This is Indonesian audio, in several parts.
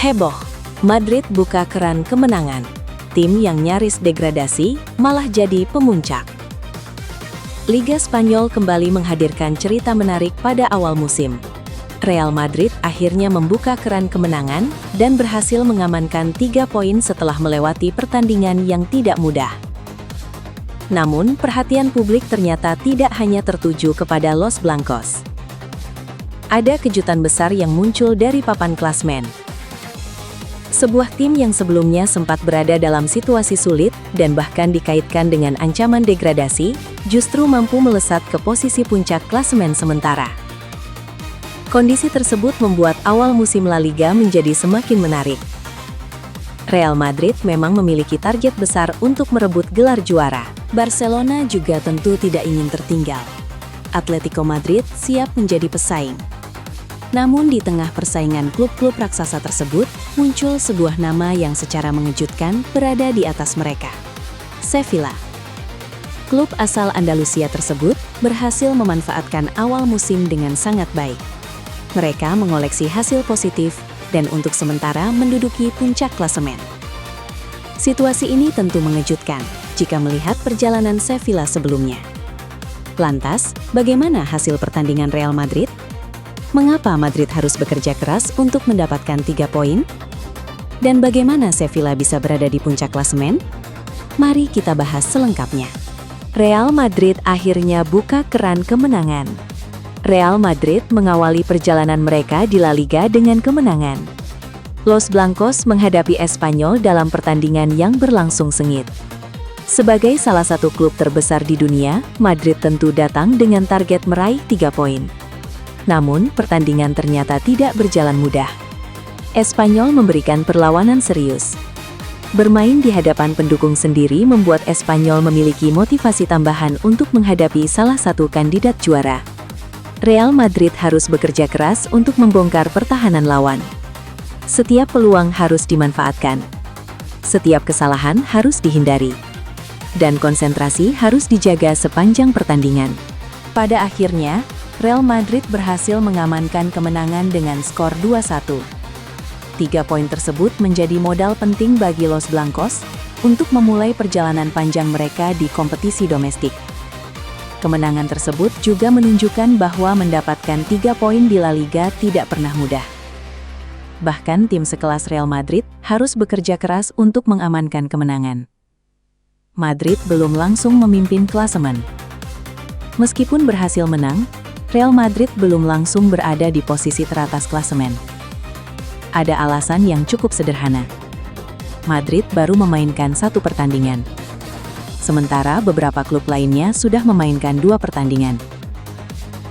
Heboh, Madrid buka keran kemenangan. Tim yang nyaris degradasi malah jadi pemuncak. Liga Spanyol kembali menghadirkan cerita menarik pada awal musim. Real Madrid akhirnya membuka keran kemenangan dan berhasil mengamankan 3 poin setelah melewati pertandingan yang tidak mudah. Namun, perhatian publik ternyata tidak hanya tertuju kepada Los Blancos. Ada kejutan besar yang muncul dari papan klasmen. Sebuah tim yang sebelumnya sempat berada dalam situasi sulit dan bahkan dikaitkan dengan ancaman degradasi, justru mampu melesat ke posisi puncak klasemen sementara. Kondisi tersebut membuat awal musim La Liga menjadi semakin menarik. Real Madrid memang memiliki target besar untuk merebut gelar juara. Barcelona juga tentu tidak ingin tertinggal. Atletico Madrid siap menjadi pesaing. Namun di tengah persaingan klub-klub raksasa tersebut, muncul sebuah nama yang secara mengejutkan berada di atas mereka. Sevilla. Klub asal Andalusia tersebut berhasil memanfaatkan awal musim dengan sangat baik. Mereka mengoleksi hasil positif dan untuk sementara menduduki puncak klasemen. Situasi ini tentu mengejutkan jika melihat perjalanan Sevilla sebelumnya. Lantas, bagaimana hasil pertandingan Real Madrid? Mengapa Madrid harus bekerja keras untuk mendapatkan 3 poin? Dan bagaimana Sevilla bisa berada di puncak klasemen? Mari kita bahas selengkapnya. Real Madrid akhirnya buka keran kemenangan. Real Madrid mengawali perjalanan mereka di La Liga dengan kemenangan. Los Blancos menghadapi Espanyol dalam pertandingan yang berlangsung sengit. Sebagai salah satu klub terbesar di dunia, Madrid tentu datang dengan target meraih 3 poin. Namun, pertandingan ternyata tidak berjalan mudah. Espanyol memberikan perlawanan serius. Bermain di hadapan pendukung sendiri membuat Espanyol memiliki motivasi tambahan untuk menghadapi salah satu kandidat juara. Real Madrid harus bekerja keras untuk membongkar pertahanan lawan. Setiap peluang harus dimanfaatkan. Setiap kesalahan harus dihindari. Dan konsentrasi harus dijaga sepanjang pertandingan. Pada akhirnya, Real Madrid berhasil mengamankan kemenangan dengan skor 2-1. 3 poin tersebut menjadi modal penting bagi Los Blancos untuk memulai perjalanan panjang mereka di kompetisi domestik. Kemenangan tersebut juga menunjukkan bahwa mendapatkan 3 poin di La Liga tidak pernah mudah. Bahkan tim sekelas Real Madrid harus bekerja keras untuk mengamankan kemenangan. Madrid belum langsung memimpin klasemen. Meskipun berhasil menang, Real Madrid belum langsung berada di posisi teratas klasemen. Ada alasan yang cukup sederhana. Madrid baru memainkan 1 pertandingan. Sementara beberapa klub lainnya sudah memainkan 2 pertandingan.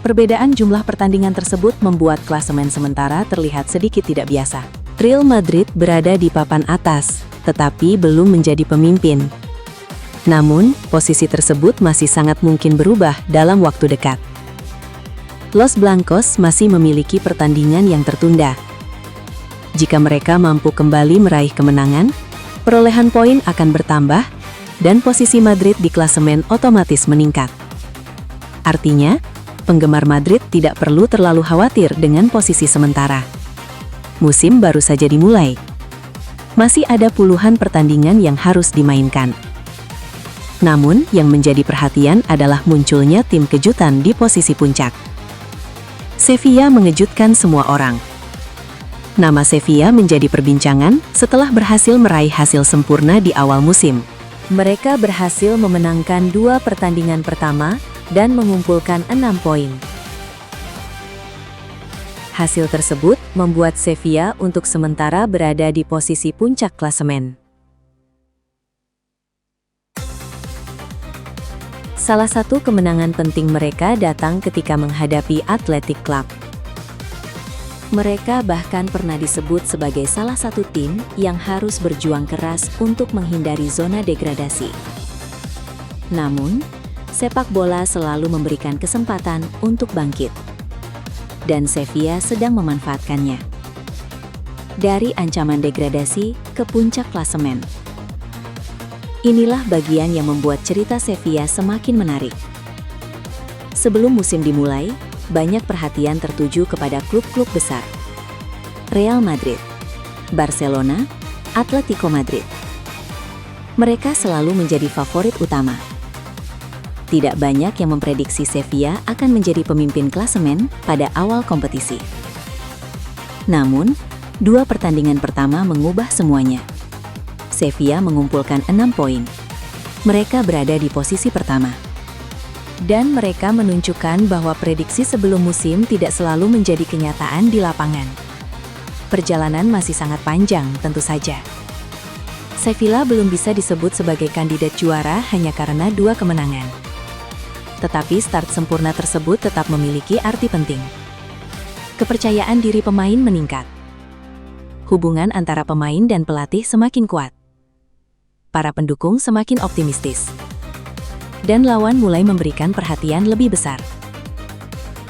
Perbedaan jumlah pertandingan tersebut membuat klasemen sementara terlihat sedikit tidak biasa. Real Madrid berada di papan atas, tetapi belum menjadi pemimpin. Namun, posisi tersebut masih sangat mungkin berubah dalam waktu dekat. Los Blancos masih memiliki pertandingan yang tertunda. Jika mereka mampu kembali meraih kemenangan, perolehan poin akan bertambah, dan posisi Madrid di klasemen otomatis meningkat. Artinya, penggemar Madrid tidak perlu terlalu khawatir dengan posisi sementara. Musim baru saja dimulai. Masih ada puluhan pertandingan yang harus dimainkan. Namun, yang menjadi perhatian adalah munculnya tim kejutan di posisi puncak. Sevilla mengejutkan semua orang. Nama Sevilla menjadi perbincangan setelah berhasil meraih hasil sempurna di awal musim. Mereka berhasil memenangkan 2 pertandingan pertama dan mengumpulkan 6 poin. Hasil tersebut membuat Sevilla untuk sementara berada di posisi puncak klasemen. Salah satu kemenangan penting mereka datang ketika menghadapi Athletic Club. Mereka bahkan pernah disebut sebagai salah satu tim yang harus berjuang keras untuk menghindari zona degradasi. Namun, sepak bola selalu memberikan kesempatan untuk bangkit. Dan Sevilla sedang memanfaatkannya. Dari ancaman degradasi ke puncak klasemen. Inilah bagian yang membuat cerita Sevilla semakin menarik. Sebelum musim dimulai, banyak perhatian tertuju kepada klub-klub besar. Real Madrid, Barcelona, Atletico Madrid. Mereka selalu menjadi favorit utama. Tidak banyak yang memprediksi Sevilla akan menjadi pemimpin klasemen pada awal kompetisi. Namun, 2 pertandingan pertama mengubah semuanya. Sevilla mengumpulkan 6 poin. Mereka berada di posisi pertama. Dan mereka menunjukkan bahwa prediksi sebelum musim tidak selalu menjadi kenyataan di lapangan. Perjalanan masih sangat panjang, tentu saja. Sevilla belum bisa disebut sebagai kandidat juara hanya karena 2 kemenangan. Tetapi start sempurna tersebut tetap memiliki arti penting. Kepercayaan diri pemain meningkat. Hubungan antara pemain dan pelatih semakin kuat. Para pendukung semakin optimistis. Dan lawan mulai memberikan perhatian lebih besar.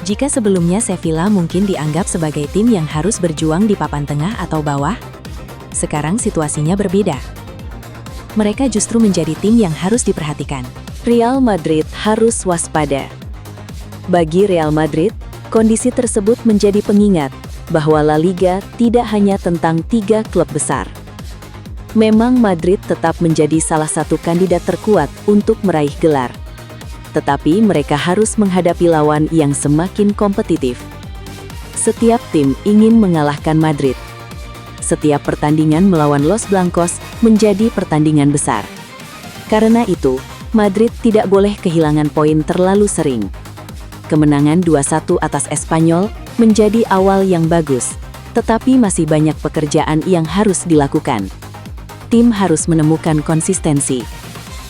Jika sebelumnya Sevilla mungkin dianggap sebagai tim yang harus berjuang di papan tengah atau bawah, sekarang situasinya berbeda. Mereka justru menjadi tim yang harus diperhatikan. Real Madrid harus waspada. Bagi Real Madrid, kondisi tersebut menjadi pengingat bahwa La Liga tidak hanya tentang 3 klub besar. Memang Madrid tetap menjadi salah satu kandidat terkuat untuk meraih gelar. Tetapi mereka harus menghadapi lawan yang semakin kompetitif. Setiap tim ingin mengalahkan Madrid. Setiap pertandingan melawan Los Blancos menjadi pertandingan besar. Karena itu, Madrid tidak boleh kehilangan poin terlalu sering. Kemenangan 2-1 atas Espanyol menjadi awal yang bagus, tetapi masih banyak pekerjaan yang harus dilakukan. Tim harus menemukan konsistensi.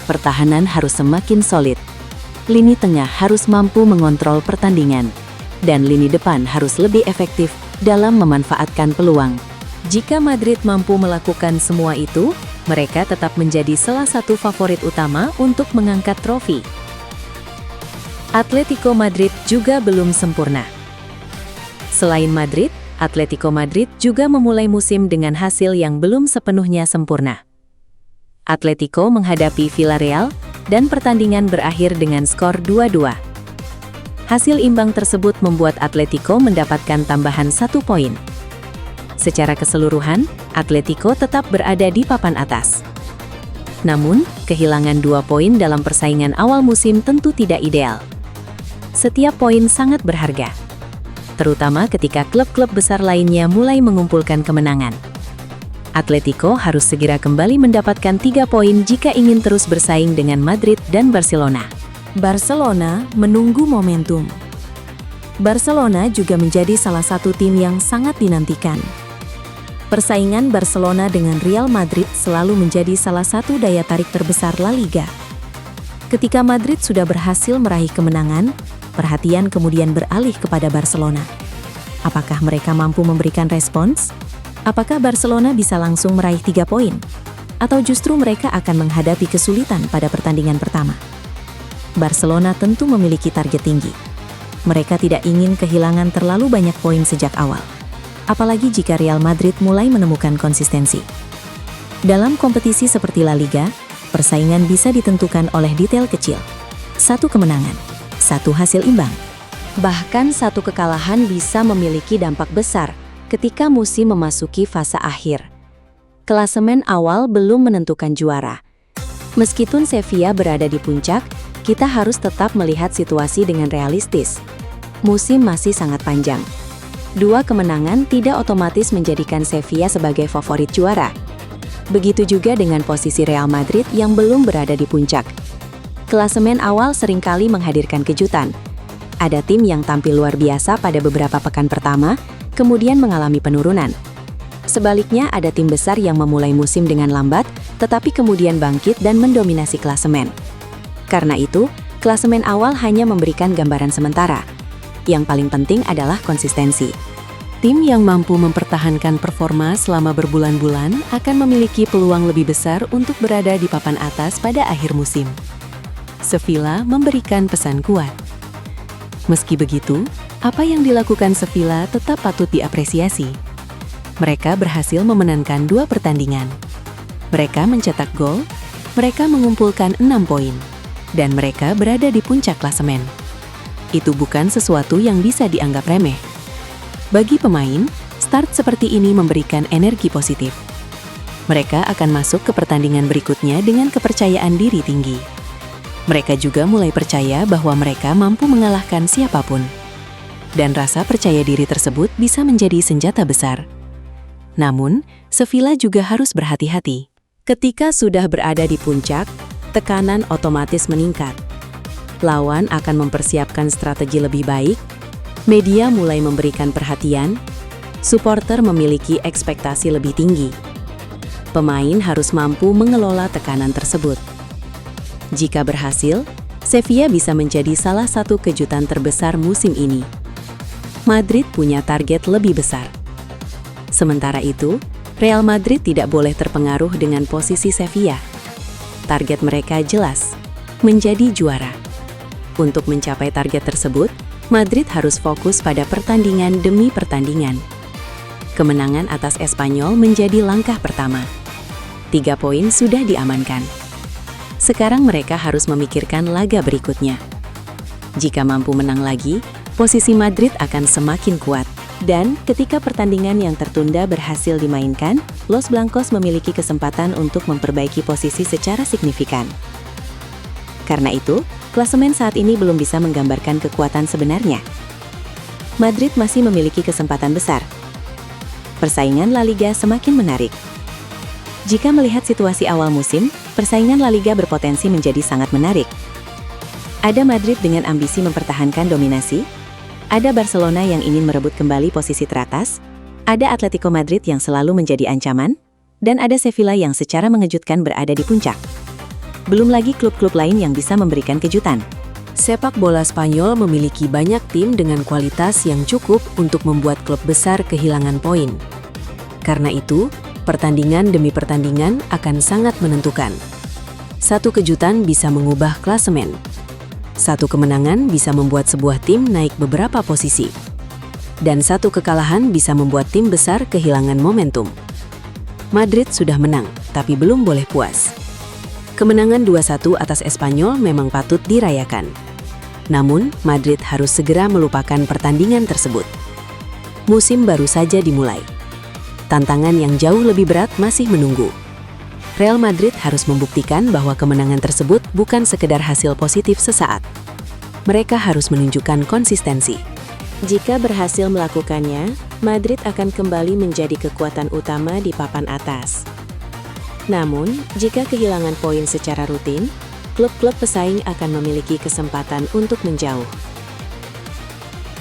Pertahanan harus semakin solid. Lini tengah harus mampu mengontrol pertandingan. Dan lini depan harus lebih efektif dalam memanfaatkan peluang. Jika Madrid mampu melakukan semua itu, mereka tetap menjadi salah satu favorit utama untuk mengangkat trofi. Atletico Madrid juga belum sempurna. Selain Madrid, Atletico Madrid juga memulai musim dengan hasil yang belum sepenuhnya sempurna. Atletico menghadapi Villarreal, dan pertandingan berakhir dengan skor 2-2. Hasil imbang tersebut membuat Atletico mendapatkan tambahan 1 poin. Secara keseluruhan, Atletico tetap berada di papan atas. Namun, kehilangan 2 poin dalam persaingan awal musim tentu tidak ideal. Setiap poin sangat berharga, terutama ketika klub-klub besar lainnya mulai mengumpulkan kemenangan. Atletico harus segera kembali mendapatkan 3 poin jika ingin terus bersaing dengan Madrid dan Barcelona. Barcelona menunggu momentum. Barcelona juga menjadi salah satu tim yang sangat dinantikan. Persaingan Barcelona dengan Real Madrid selalu menjadi salah satu daya tarik terbesar La Liga. Ketika Madrid sudah berhasil meraih kemenangan, perhatian kemudian beralih kepada Barcelona. Apakah mereka mampu memberikan respons? Apakah Barcelona bisa langsung meraih 3 poin? Atau justru mereka akan menghadapi kesulitan pada pertandingan pertama? Barcelona tentu memiliki target tinggi. Mereka tidak ingin kehilangan terlalu banyak poin sejak awal. Apalagi jika Real Madrid mulai menemukan konsistensi. Dalam kompetisi seperti La Liga, persaingan bisa ditentukan oleh detail kecil. 1 kemenangan, 1 hasil imbang. Bahkan 1 kekalahan bisa memiliki dampak besar ketika musim memasuki fase akhir. Klasemen awal belum menentukan juara. Meskipun Sevilla berada di puncak, kita harus tetap melihat situasi dengan realistis. Musim masih sangat panjang. 2 kemenangan tidak otomatis menjadikan Sevilla sebagai favorit juara. Begitu juga dengan posisi Real Madrid yang belum berada di puncak. Klasemen awal seringkali menghadirkan kejutan. Ada tim yang tampil luar biasa pada beberapa pekan pertama, kemudian mengalami penurunan. Sebaliknya, ada tim besar yang memulai musim dengan lambat, tetapi kemudian bangkit dan mendominasi klasemen. Karena itu, klasemen awal hanya memberikan gambaran sementara. Yang paling penting adalah konsistensi. Tim yang mampu mempertahankan performa selama berbulan-bulan akan memiliki peluang lebih besar untuk berada di papan atas pada akhir musim. Sevilla memberikan pesan kuat. Meski begitu, apa yang dilakukan Sevilla tetap patut diapresiasi. Mereka berhasil memenangkan 2 pertandingan. Mereka mencetak gol, mereka mengumpulkan 6 poin, dan mereka berada di puncak klasemen. Itu bukan sesuatu yang bisa dianggap remeh. Bagi pemain, Start seperti ini memberikan energi positif. Mereka akan masuk ke pertandingan berikutnya dengan kepercayaan diri tinggi. Mereka juga mulai percaya bahwa mereka mampu mengalahkan siapapun. Dan rasa percaya diri tersebut bisa menjadi senjata besar. Namun, Sevilla juga harus berhati-hati. Ketika sudah berada di puncak, tekanan otomatis meningkat. Lawan akan mempersiapkan strategi lebih baik, media mulai memberikan perhatian, supporter memiliki ekspektasi lebih tinggi. Pemain harus mampu mengelola tekanan tersebut. Jika berhasil, Sevilla bisa menjadi salah satu kejutan terbesar musim ini. Madrid punya target lebih besar. Sementara itu, Real Madrid tidak boleh terpengaruh dengan posisi Sevilla. Target mereka jelas, menjadi juara. Untuk mencapai target tersebut, Madrid harus fokus pada pertandingan demi pertandingan. Kemenangan atas Espanyol menjadi langkah pertama. 3 poin sudah diamankan. Sekarang mereka harus memikirkan laga berikutnya. Jika mampu menang lagi, posisi Madrid akan semakin kuat. Dan ketika pertandingan yang tertunda berhasil dimainkan, Los Blancos memiliki kesempatan untuk memperbaiki posisi secara signifikan. Karena itu, klasemen saat ini belum bisa menggambarkan kekuatan sebenarnya. Madrid masih memiliki kesempatan besar. Persaingan La Liga semakin menarik. Jika melihat situasi awal musim, persaingan La Liga berpotensi menjadi sangat menarik. Ada Madrid dengan ambisi mempertahankan dominasi, ada Barcelona yang ingin merebut kembali posisi teratas, ada Atletico Madrid yang selalu menjadi ancaman, dan ada Sevilla yang secara mengejutkan berada di puncak. Belum lagi klub-klub lain yang bisa memberikan kejutan. Sepak bola Spanyol memiliki banyak tim dengan kualitas yang cukup untuk membuat klub besar kehilangan poin. Karena itu, pertandingan demi pertandingan akan sangat menentukan. Satu kejutan bisa mengubah klasemen. Satu kemenangan bisa membuat sebuah tim naik beberapa posisi. Dan satu kekalahan bisa membuat tim besar kehilangan momentum. Madrid sudah menang, tapi belum boleh puas. Kemenangan 2-1 atas Espanyol memang patut dirayakan. Namun, Madrid harus segera melupakan pertandingan tersebut. Musim baru saja dimulai. Tantangan yang jauh lebih berat masih menunggu. Real Madrid harus membuktikan bahwa kemenangan tersebut bukan sekedar hasil positif sesaat. Mereka harus menunjukkan konsistensi. Jika berhasil melakukannya, Madrid akan kembali menjadi kekuatan utama di papan atas. Namun, jika kehilangan poin secara rutin, klub-klub pesaing akan memiliki kesempatan untuk menjauh.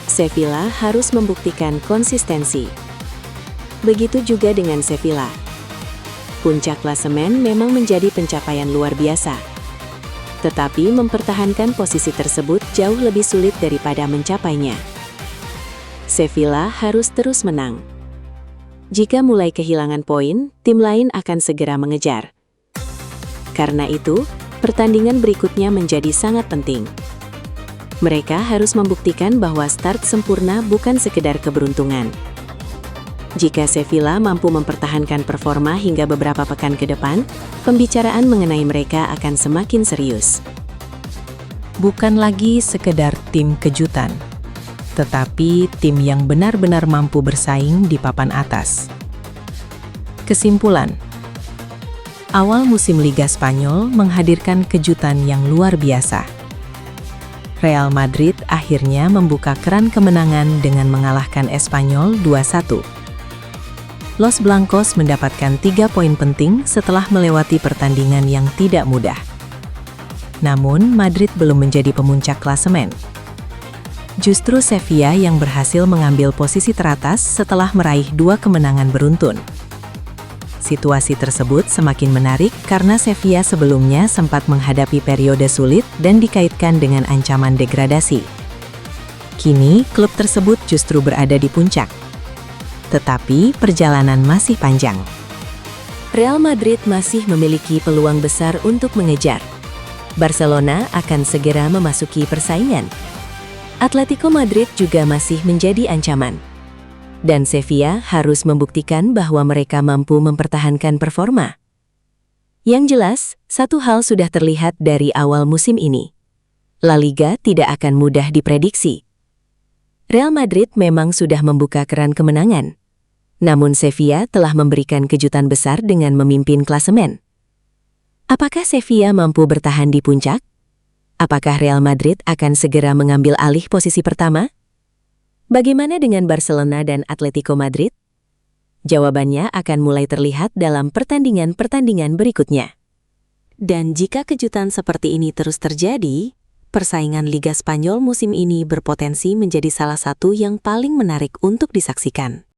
Sevilla harus membuktikan konsistensi. Begitu juga dengan Sevilla. Puncak klasemen memang menjadi pencapaian luar biasa. Tetapi mempertahankan posisi tersebut jauh lebih sulit daripada mencapainya. Sevilla harus terus menang. Jika mulai kehilangan poin, tim lain akan segera mengejar. Karena itu, pertandingan berikutnya menjadi sangat penting. Mereka harus membuktikan bahwa start sempurna bukan sekedar keberuntungan. Jika Sevilla mampu mempertahankan performa hingga beberapa pekan ke depan, pembicaraan mengenai mereka akan semakin serius. Bukan lagi sekedar tim kejutan, tetapi tim yang benar-benar mampu bersaing di papan atas. Kesimpulan, awal musim Liga Spanyol menghadirkan kejutan yang luar biasa. Real Madrid akhirnya membuka keran kemenangan dengan mengalahkan Espanyol 2-1. Los Blancos mendapatkan 3 poin penting setelah melewati pertandingan yang tidak mudah. Namun, Madrid belum menjadi pemuncak klasemen. Justru Sevilla yang berhasil mengambil posisi teratas setelah meraih 2 kemenangan beruntun. Situasi tersebut semakin menarik karena Sevilla sebelumnya sempat menghadapi periode sulit dan dikaitkan dengan ancaman degradasi. Kini, klub tersebut justru berada di puncak. Tetapi perjalanan masih panjang. Real Madrid masih memiliki peluang besar untuk mengejar. Barcelona akan segera memasuki persaingan. Atletico Madrid juga masih menjadi ancaman. Dan Sevilla harus membuktikan bahwa mereka mampu mempertahankan performa. Yang jelas, satu hal sudah terlihat dari awal musim ini. La Liga tidak akan mudah diprediksi. Real Madrid memang sudah membuka keran kemenangan. Namun Sevilla telah memberikan kejutan besar dengan memimpin klasemen. Apakah Sevilla mampu bertahan di puncak? Apakah Real Madrid akan segera mengambil alih posisi pertama? Bagaimana dengan Barcelona dan Atletico Madrid? Jawabannya akan mulai terlihat dalam pertandingan-pertandingan berikutnya. Dan jika kejutan seperti ini terus terjadi, persaingan Liga Spanyol musim ini berpotensi menjadi salah satu yang paling menarik untuk disaksikan.